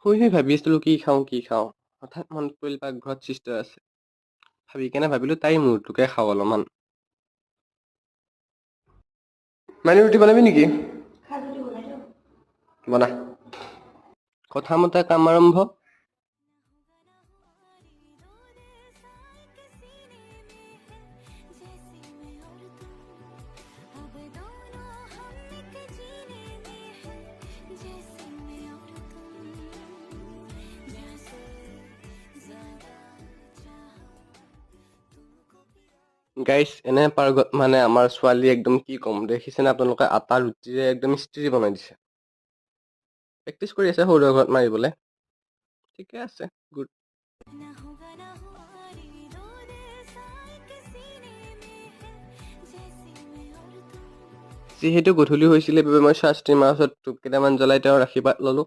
শুই শুই ভাবি আছিলো কি খাওঁ হঠাৎ মনত পৰিল পাকঘৰত চিষ্টাৰ আছে ভাবি কেনে ভাবিলো তাই মূৰটোকে খাওঁ অলপমান মানি ৰুটি বনাবি নেকি বনা কথা মতা কাম আৰম্ভ গাইছ এনে পাৰ্গত মানে আমাৰ ছোৱালী একদম কি ক'ম দেখিছেনে আপোনালোকে আটা ৰুটিৰে একদম ষ্ট্ৰি বনাই দিছে প্ৰেক্টিচ কৰি আছে সৰু ঘৰত মাৰিবলৈ ঠিকে আছে গুড যিহেতু গধূলি হৈছিলে বাবে মই শাস্ত্ৰী মাছৰ ধূপ কেইটামান জ্বলাই তেওঁৰ আশীৰ্বাদ ল'লোঁ